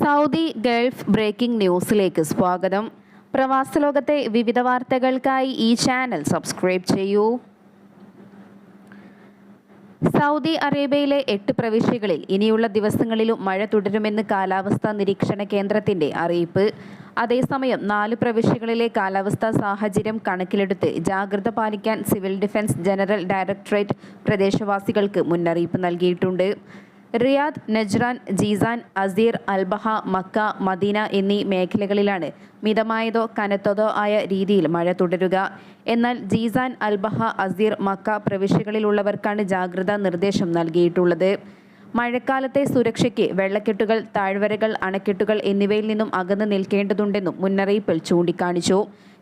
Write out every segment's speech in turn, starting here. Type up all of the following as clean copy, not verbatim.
Saudi Gulf breaking ന്യൂസിലേക്ക് സ്വാഗതം. പ്രവാസലോകത്തെ വിവിധ വാർത്തകൾക്കായി ഈ ചാനൽ സബ്സ്ക്രൈബ് ചെയ്യൂ. സൗദി അറേബ്യയിലെ 8 പ്രവിശ്യകളിൽ ഇനിയുള്ള ദിവസങ്ങളിലും മഴ തുടരുമെന്ന് കാലാവസ്ഥാ നിരീക്ഷണ കേന്ദ്രത്തിന്റെ അറിയിപ്പ്. അതേസമയം 4 പ്രവിശ്യകളിലെ കാലാവസ്ഥാ സാഹചര്യം കണക്കിലെടുത്ത് ജാഗ്രത പാലിക്കാൻ സിവിൽ ഡിഫൻസ് ജനറൽ ഡയറക്ടറേറ്റ് പ്രദേശവാസികൾക്ക് മുന്നറിയിപ്പ് നൽകിയിട്ടുണ്ട്. Riyadh, Najran, Jizan, Asir, Al Baha, Mecca, Medina എന്നീ മേഖലകളിലാണ് മിതമായതോ കനത്തതോ ആയ രീതിയിൽ മഴ തുടരുക. എന്നാൽ ജീസാൻ, അൽബഹ, അസീർ, മക്ക പ്രവിശ്യകളിലുള്ളവർക്കാണ് ജാഗ്രതാ നിർദ്ദേശം നൽകിയിട്ടുള്ളത്. മഴക്കാലത്തെ സുരക്ഷയ്ക്ക് വെള്ളക്കെട്ടുകൾ, താഴ്വരകൾ, അണക്കെട്ടുകൾ എന്നിവയിൽ നിന്നും അകന്നു നിൽക്കേണ്ടതുണ്ടെന്നും മുന്നറിയിപ്പിൽ ചൂണ്ടിക്കാണിച്ചു.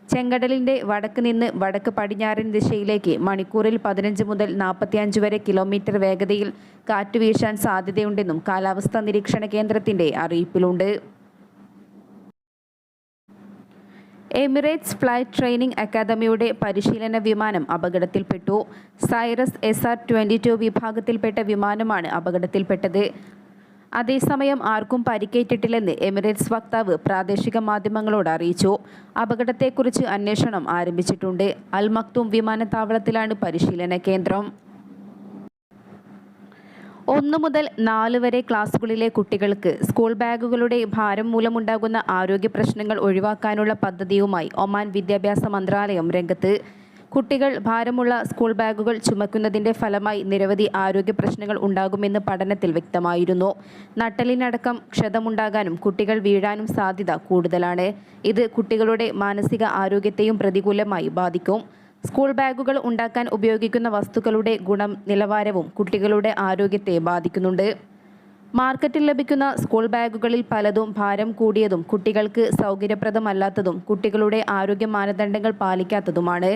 ചെങ്കടലിന്റെ വടക്ക് നിന്ന് വടക്ക് പടിഞ്ഞാറൻ ദിശയിലേക്ക് മണിക്കൂറിൽ 15 മുതൽ 45 വരെ കിലോമീറ്റർ വേഗതയിൽ കാറ്റ് വീശാൻ സാധ്യതയുണ്ടെന്നും കാലാവസ്ഥാ നിരീക്ഷണ കേന്ദ്രത്തിന്റെ അറിയിപ്പിലുണ്ട്. എമിറേറ്റ്സ് ഫ്ലൈറ്റ് ട്രെയിനിംഗ് അക്കാദമിയുടെ പരിശീലന വിമാനം അപകടത്തിൽപ്പെട്ടു. സൈറസ് SR-22 വിഭാഗത്തിൽപ്പെട്ട വിമാനമാണ് അപകടത്തിൽപ്പെട്ടത്. അതേസമയം ആർക്കും പരിക്കേറ്റിട്ടില്ലെന്ന് എമിറേറ്റ്സ് വക്താവ് പ്രാദേശിക മാധ്യമങ്ങളോട് അറിയിച്ചു. അപകടത്തെക്കുറിച്ച് അന്വേഷണം ആരംഭിച്ചിട്ടുണ്ട്. അൽ മക്തൂം വിമാനത്താവളത്തിലാണ് പരിശീലന കേന്ദ്രം. 1 മുതൽ 4 വരെ ക്ലാസുകളിലെ കുട്ടികൾക്ക് സ്കൂൾ ബാഗുകളുടെ ഭാരം മൂലമുണ്ടാകുന്ന ആരോഗ്യ പ്രശ്നങ്ങൾ ഒഴിവാക്കാനുള്ള പദ്ധതിയുമായി ഒമാൻ വിദ്യാഭ്യാസ മന്ത്രാലയം രംഗത്ത്. കുട്ടികൾ ഭാരമുള്ള സ്കൂൾ ബാഗുകൾ ചുമക്കുന്നതിൻ്റെ ഫലമായി നിരവധി ആരോഗ്യ പ്രശ്നങ്ങൾ ഉണ്ടാകുമെന്ന് പഠനത്തിൽ വ്യക്തമായിരുന്നു. നട്ടെല്ലിനടക്കം ക്ഷതമുണ്ടാകാനും കുട്ടികൾ വീഴാനും സാധ്യത കൂടുതലാണ്. ഇത് കുട്ടികളുടെ മാനസിക ആരോഗ്യത്തെയും പ്രതികൂലമായി ബാധിക്കും. സ്കൂൾ ബാഗുകൾ ഉണ്ടാക്കാൻ ഉപയോഗിക്കുന്ന വസ്തുക്കളുടെ ഗുണം നിലവാരവും കുട്ടികളുടെ ആരോഗ്യത്തെ ബാധിക്കുന്നുണ്ട്. മാർക്കറ്റിൽ ലഭിക്കുന്ന സ്കൂൾ ബാഗുകളിൽ പലതും ഭാരം കൂടിയതും കുട്ടികൾക്ക് സൗകര്യപ്രദമല്ലാത്തതും കുട്ടികളുടെ ആരോഗ്യ മാനദണ്ഡങ്ങൾ പാലിക്കാത്തതുമാണ്.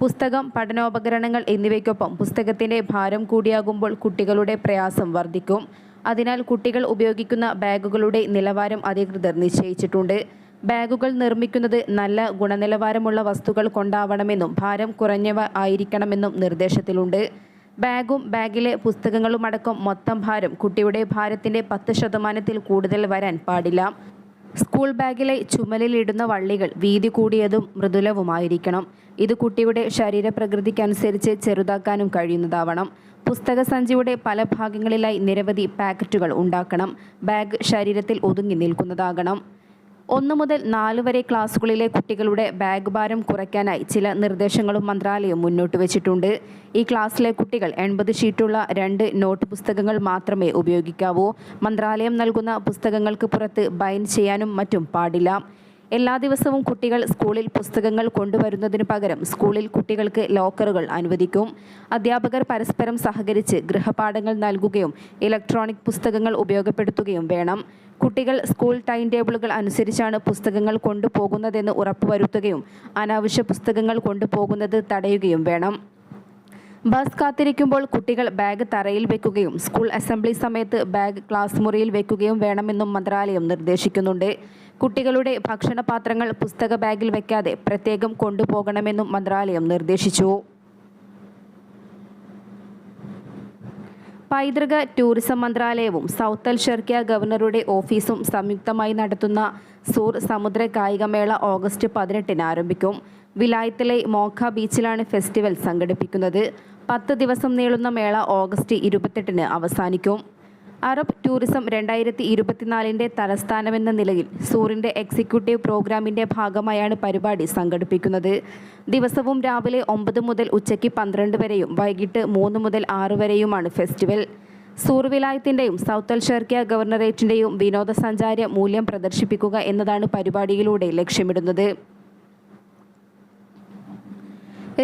പുസ്തകം, പഠനോപകരണങ്ങൾ എന്നിവയ്ക്കൊപ്പം പുസ്തകത്തിൻ്റെ ഭാരം കൂടിയാകുമ്പോൾ കുട്ടികളുടെ പ്രയാസം വർദ്ധിക്കും. അതിനാൽ കുട്ടികൾ ഉപയോഗിക്കുന്ന ബാഗുകളുടെ നിലവാരം അധികൃതർ നിശ്ചയിച്ചിട്ടുണ്ട്. ബാഗുകൾ നിർമ്മിക്കുന്നത് നല്ല ഗുണനിലവാരമുള്ള വസ്തുക്കൾ കൊണ്ടാവണമെന്നും ഭാരം കുറഞ്ഞവ ആയിരിക്കണമെന്നും നിർദ്ദേശത്തിലുണ്ട്. ബാഗും ബാഗിലെ പുസ്തകങ്ങളുമടക്കം മൊത്തം ഭാരം കുട്ടിയുടെ ഭാരത്തിൻ്റെ 10% കൂടുതൽ വരാൻ പാടില്ല. സ്കൂൾ ബാഗിലെ ചുമലിലിടുന്ന വള്ളികൾ വീതി കൂടിയതും മൃദുലവുമായിരിക്കണം. ഇത് കുട്ടിയുടെ ശരീരപ്രകൃതിക്കനുസരിച്ച് ചെറുതാക്കാനും കഴിയുന്നതാവണം. പുസ്തക സഞ്ചിയുടെ പല ഭാഗങ്ങളിലായി നിരവധി പാക്കറ്റുകൾ ഉണ്ടാക്കണം. ബാഗ് ശരീരത്തിൽ ഒതുങ്ങി നിൽക്കുന്നതാകണം. 1 മുതൽ 4 വരെ ക്ലാസുകളിലെ കുട്ടികളുടെ ബാഗ് ഭാരം കുറയ്ക്കാനായി ചില നിർദ്ദേശങ്ങളും മന്ത്രാലയം മുന്നോട്ട് വച്ചിട്ടുണ്ട്. ഈ ക്ലാസ്സിലെ കുട്ടികൾ 80 ഷീറ്റുള്ള 2 നോട്ട് പുസ്തകങ്ങൾ മാത്രമേ ഉപയോഗിക്കാവൂ. മന്ത്രാലയം നൽകുന്ന പുസ്തകങ്ങൾക്ക് പുറത്ത് ബൈൻഡ് ചെയ്യാനും മറ്റും പാടില്ല. എല്ലാ ദിവസവും കുട്ടികൾ സ്കൂളിൽ പുസ്തകങ്ങൾ കൊണ്ടുവരുന്നതിനു പകരം സ്കൂളിൽ കുട്ടികൾക്ക് ലോക്കറുകൾ അനുവദിക്കും. അധ്യാപകർ പരസ്പരം സഹകരിച്ച് ഗൃഹപാഠങ്ങൾ നൽകുകയും ഇലക്ട്രോണിക് പുസ്തകങ്ങൾ ഉപയോഗപ്പെടുത്തുകയും വേണം. കുട്ടികൾ സ്കൂൾ ടൈം ടേബിളുകൾ അനുസരിച്ചാണ് പുസ്തകങ്ങൾ കൊണ്ടുപോകുന്നതെന്ന് ഉറപ്പുവരുത്തുകയും അനാവശ്യ പുസ്തകങ്ങൾ കൊണ്ടുപോകുന്നത് തടയുകയും വേണം. ബസ് കാത്തിരിക്കുമ്പോൾ കുട്ടികൾ ബാഗ് തറയിൽ വെക്കുകയും സ്കൂൾ അസംബ്ലി സമയത്ത് ബാഗ് ക്ലാസ് മുറിയിൽ വെക്കുകയും വേണമെന്നും മന്ത്രാലയം നിർദ്ദേശിക്കുന്നുണ്ട്. കുട്ടികളുടെ ഭക്ഷണപാത്രങ്ങൾ പുസ്തക ബാഗിൽ വെക്കാതെ പ്രത്യേകം കൊണ്ടുപോകണമെന്നും മന്ത്രാലയം നിർദ്ദേശിച്ചു. പൈതൃക ടൂറിസം മന്ത്രാലയവും സൗത്ത് അൽ ഷർക്കിയ ഗവർണറുടെ ഓഫീസും സംയുക്തമായി നടത്തുന്ന സൂർ സമുദ്ര കായികമേള ഓഗസ്റ്റ് 18 ആരംഭിക്കും. വിലായത്തിലെ മോഖ ബീച്ചിലാണ് ഫെസ്റ്റിവൽ സംഘടിപ്പിക്കുന്നത്. 10 ദിവസം നീളുന്ന മേള ഓഗസ്റ്റ് 28 അവസാനിക്കും. അറബ് ടൂറിസം 2024 തലസ്ഥാനമെന്ന നിലയിൽ സൂറിൻ്റെ എക്സിക്യൂട്ടീവ് പ്രോഗ്രാമിൻ്റെ ഭാഗമായാണ് പരിപാടി സംഘടിപ്പിക്കുന്നത്. ദിവസവും രാവിലെ 9 മുതൽ ഉച്ചയ്ക്ക് 12 വരെയും വൈകിട്ട് 3 മുതൽ 6 വരെയുമാണ് ഫെസ്റ്റിവൽ. സൂർ വിലായത്തിൻ്റെയും സൗത്ത് അൽ ഷർക്കിയ ഗവർണറേറ്റിൻ്റെയും വിനോദസഞ്ചാര മൂല്യം പ്രദർശിപ്പിക്കുക എന്നതാണ് പരിപാടിയിലൂടെ ലക്ഷ്യമിടുന്നത്.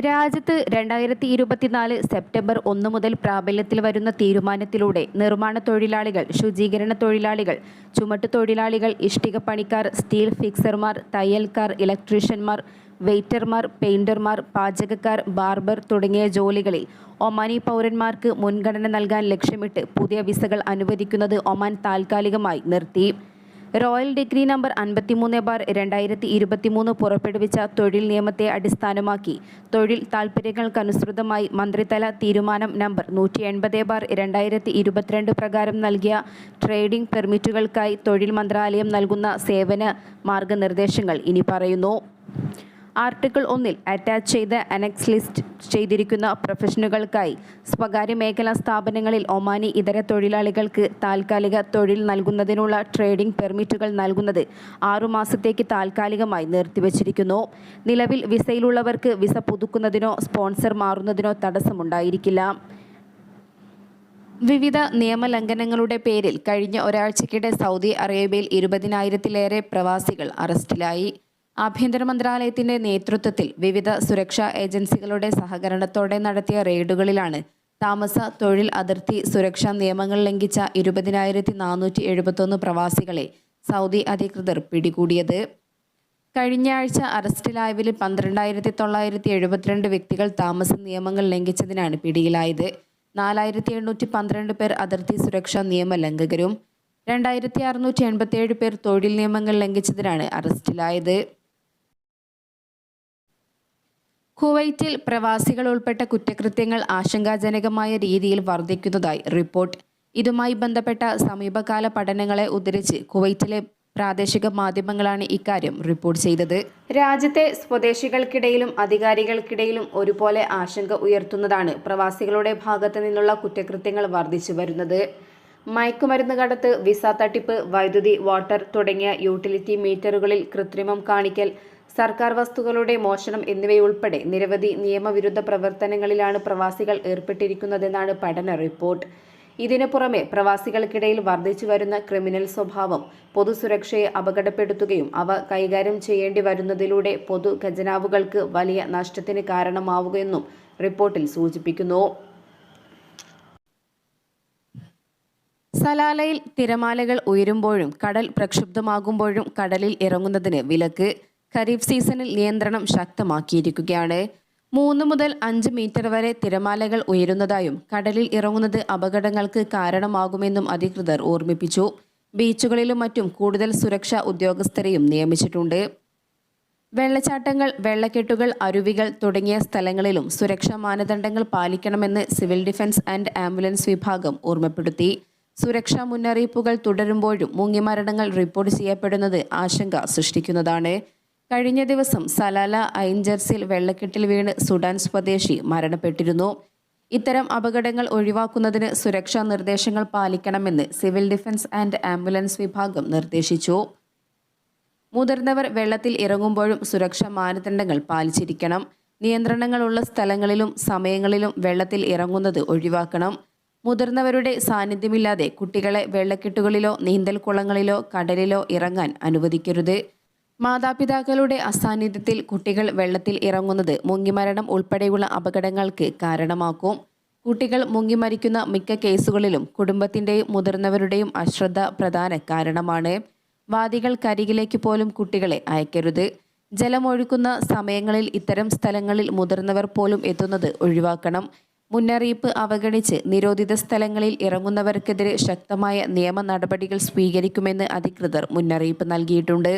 രാജ്യത്ത് 2024 സെപ്റ്റംബർ 1 മുതൽ പ്രാബല്യത്തിൽ വരുന്ന തീരുമാനത്തിലൂടെ നിർമ്മാണ തൊഴിലാളികൾ, ശുചീകരണ തൊഴിലാളികൾ, ചുമട്ടുതൊഴിലാളികൾ, ഇഷ്ടിക പണിക്കാർ, സ്റ്റീൽ ഫിക്സർമാർ, തയ്യൽക്കാർ, ഇലക്ട്രീഷ്യന്മാർ, വെയ്റ്റർമാർ, പെയിന്റർമാർ, പാചകക്കാർ, ബാർബർ തുടങ്ങിയ ജോലികളിൽ ഒമാനി പൗരന്മാർക്ക് മുൻഗണന നൽകാൻ ലക്ഷ്യമിട്ട് പുതിയ വിസകൾ അനുവദിക്കുന്നത് ഒമാൻ താൽക്കാലികമായി നിർത്തി. റോയൽ ഡിഗ്രി നമ്പർ 53/2023 പുറപ്പെടുവിച്ച തൊഴിൽ നിയമത്തെ അടിസ്ഥാനമാക്കി തൊഴിൽ താൽപ്പര്യങ്ങൾക്കനുസൃതമായി മന്ത്രിതല തീരുമാനം നമ്പർ 180/2022 പ്രകാരം നൽകിയ ട്രേഡിംഗ് പെർമിറ്റുകൾക്കായി തൊഴിൽ മന്ത്രാലയം നൽകുന്ന സേവന മാർഗനിർദ്ദേശങ്ങൾ ഇനി പറയുന്നു. ആർട്ടിക്കിൾ 1 അറ്റാച്ച് ചെയ്ത് അനക്സ് ലിസ്റ്റ് ചെയ്തിരിക്കുന്ന പ്രൊഫഷനുകൾക്കായി സ്വകാര്യ മേഖലാ സ്ഥാപനങ്ങളിൽ ഒമാനി ഇതര തൊഴിലാളികൾക്ക് താൽക്കാലിക തൊഴിൽ നൽകുന്നതിനുള്ള ട്രേഡിംഗ് പെർമിറ്റുകൾ നൽകുന്നത് 6 മാസത്തേക്ക് താൽക്കാലികമായി നിർത്തിവച്ചിരിക്കുന്നു. നിലവിൽ വിസയിലുള്ളവർക്ക് വിസ പുതുക്കുന്നതിനോ സ്പോൺസർ മാറുന്നതിനോ തടസ്സമുണ്ടായിരിക്കില്ല. വിവിധ നിയമലംഘനങ്ങളുടെ പേരിൽ കഴിഞ്ഞ ഒരാഴ്ചയ്ക്കിടെ സൗദി അറേബ്യയിൽ 20,000-ലേറെ പ്രവാസികൾ അറസ്റ്റിലായി. ആഭ്യന്തര മന്ത്രാലയത്തിന്റെ നേതൃത്വത്തിൽ വിവിധ സുരക്ഷാ ഏജൻസികളുടെ സഹകരണത്തോടെ നടത്തിയ റെയ്ഡുകളിലാണ് താമസ തൊഴിൽ അതിർത്തി സുരക്ഷാ നിയമങ്ങൾ ലംഘിച്ച 20,471 പ്രവാസികളെ സൗദി അധികൃതർ പിടികൂടിയത്. കഴിഞ്ഞയാഴ്ച അറസ്റ്റിലായവരിൽ 12,972 വ്യക്തികൾ താമസ നിയമങ്ങൾ ലംഘിച്ചതിനാണ് പിടിയിലായത്. 4,812 പേർ അതിർത്തി സുരക്ഷാ നിയമലംഘകരും 2,687 പേർ തൊഴിൽ നിയമങ്ങൾ ലംഘിച്ചതിനാണ് അറസ്റ്റിലായത്. കുവൈറ്റിൽ പ്രവാസികൾ ഉൾപ്പെട്ട കുറ്റകൃത്യങ്ങൾ ആശങ്കാജനകമായ രീതിയിൽ വർദ്ധിക്കുന്നതായി റിപ്പോർട്ട്. ഇതുമായി ബന്ധപ്പെട്ട സമീപകാല പഠനങ്ങളെ ഉദ്ധരിച്ച് കുവൈറ്റിലെ പ്രാദേശിക മാധ്യമങ്ങളാണ് ഇക്കാര്യം റിപ്പോർട്ട് ചെയ്തത്. രാജ്യത്തെ സ്വദേശികൾക്കിടയിലും അധികാരികൾക്കിടയിലും ഒരുപോലെ ആശങ്ക ഉയർത്തുന്നതാണ് പ്രവാസികളുടെ ഭാഗത്തു നിന്നുള്ള കുറ്റകൃത്യങ്ങൾ വർദ്ധിച്ചു വരുന്നത്. മയക്കുമരുന്ന് കടത്ത്, വിസ തട്ടിപ്പ്, വൈദ്യുതി, വാട്ടർ തുടങ്ങിയ യൂട്ടിലിറ്റി മീറ്ററുകളിൽ കൃത്രിമം കാണിക്കൽ, സർക്കാർ വസ്തുക്കളുടെ മോഷണം എന്നിവയുൾപ്പെടെ നിരവധി നിയമവിരുദ്ധ പ്രവർത്തനങ്ങളിലാണ് പ്രവാസികൾ ഏർപ്പെട്ടിരിക്കുന്നതെന്നാണ് പഠന റിപ്പോർട്ട്. ഇതിനു പുറമെ പ്രവാസികൾക്കിടയിൽ വർദ്ധിച്ചു വരുന്ന ക്രിമിനൽ സ്വഭാവം പൊതുസുരക്ഷയെ അപകടപ്പെടുത്തുകയും അവ കൈകാര്യം ചെയ്യേണ്ടി വരുന്നതിലൂടെ പൊതു ഖജനാവുകൾക്ക് വലിയ നഷ്ടത്തിന് കാരണമാവുകയെന്നും റിപ്പോർട്ടിൽ സൂചിപ്പിക്കുന്നു. സലാലയിൽ തിരമാലകൾ ഉയരുമ്പോഴും കടൽ പ്രക്ഷുബ്ധമാകുമ്പോഴും കടലിൽ ഇറങ്ങുന്നതിന് വിലക്ക്. ഖരീഫ് സീസണിൽ നിയന്ത്രണം ശക്തമാക്കിയിരിക്കുകയാണ്. 3 മുതൽ 5 മീറ്റർ വരെ തിരമാലകൾ ഉയരുന്നതായും കടലിൽ ഇറങ്ങുന്നത് അപകടങ്ങൾക്ക് കാരണമാകുമെന്നും അധികൃതർ ഓർമ്മിപ്പിച്ചു. ബീച്ചുകളിലും മറ്റും കൂടുതൽ സുരക്ഷാ ഉദ്യോഗസ്ഥരെയും നിയമിച്ചിട്ടുണ്ട്. വെള്ളച്ചാട്ടങ്ങൾ, വെള്ളക്കെട്ടുകൾ, അരുവികൾ തുടങ്ങിയ സ്ഥലങ്ങളിലും സുരക്ഷാ മാനദണ്ഡങ്ങൾ പാലിക്കണമെന്ന് സിവിൽ ഡിഫൻസ് ആൻഡ് ആംബുലൻസ് വിഭാഗം ഓർമ്മപ്പെടുത്തി. സുരക്ഷാ മുന്നറിയിപ്പുകൾ തുടരുമ്പോഴും മുങ്ങിമരണങ്ങൾ റിപ്പോർട്ട് ചെയ്യപ്പെടുന്നത് ആശങ്ക സൃഷ്ടിക്കുന്നതാണ്. കഴിഞ്ഞ ദിവസം സലാല ഐൻ ജർസിൽ വെള്ളക്കെട്ടിൽ വീണ് സുഡാൻ സ്വദേശി മരണപ്പെട്ടിരുന്നു. ഇത്തരം അപകടങ്ങൾ ഒഴിവാക്കുന്നതിന് സുരക്ഷാ നിർദ്ദേശങ്ങൾ പാലിക്കണമെന്ന് സിവിൽ ഡിഫൻസ് ആൻഡ് ആംബുലൻസ് വിഭാഗം നിർദ്ദേശിച്ചു. മുതിർന്നവർ വെള്ളത്തിൽ ഇറങ്ങുമ്പോഴും സുരക്ഷാ മാനദണ്ഡങ്ങൾ പാലിച്ചിരിക്കണം. നിയന്ത്രണങ്ങളുള്ള സ്ഥലങ്ങളിലും സമയങ്ങളിലും വെള്ളത്തിൽ ഇറങ്ങുന്നത് ഒഴിവാക്കണം. മുതിർന്നവരുടെ സാന്നിധ്യമില്ലാതെ കുട്ടികളെ വെള്ളക്കെട്ടുകളിലോ നീന്തൽക്കുളങ്ങളിലോ കടലിലോ ഇറങ്ങാൻ അനുവദിക്കരുത്. മാതാപിതാക്കളുടെ അസാന്നിധ്യത്തിൽ കുട്ടികൾ വെള്ളത്തിൽ ഇറങ്ങുന്നത് മുങ്ങിമരണം ഉൾപ്പെടെയുള്ള അപകടങ്ങൾക്ക് കാരണമാക്കും. കുട്ടികൾ മുങ്ങിമരിക്കുന്ന മിക്ക കേസുകളിലും കുടുംബത്തിൻ്റെയും മുതിർന്നവരുടെയും അശ്രദ്ധ പ്രധാന കാരണമാണ്. വാദികൾക്കരികിലേക്ക് പോലും കുട്ടികളെ അയക്കരുത്. ജലമൊഴുക്കുന്ന സമയങ്ങളിൽ ഇത്തരം സ്ഥലങ്ങളിൽ മുതിർന്നവർ പോലും എത്തുന്നത് ഒഴിവാക്കണം. മുന്നറിയിപ്പ് അവഗണിച്ച് നിരോധിത സ്ഥലങ്ങളിൽ ഇറങ്ങുന്നവർക്കെതിരെ ശക്തമായ നിയമ നടപടികൾ സ്വീകരിക്കുമെന്ന് അധികൃതർ മുന്നറിയിപ്പ് നൽകിയിട്ടുണ്ട്.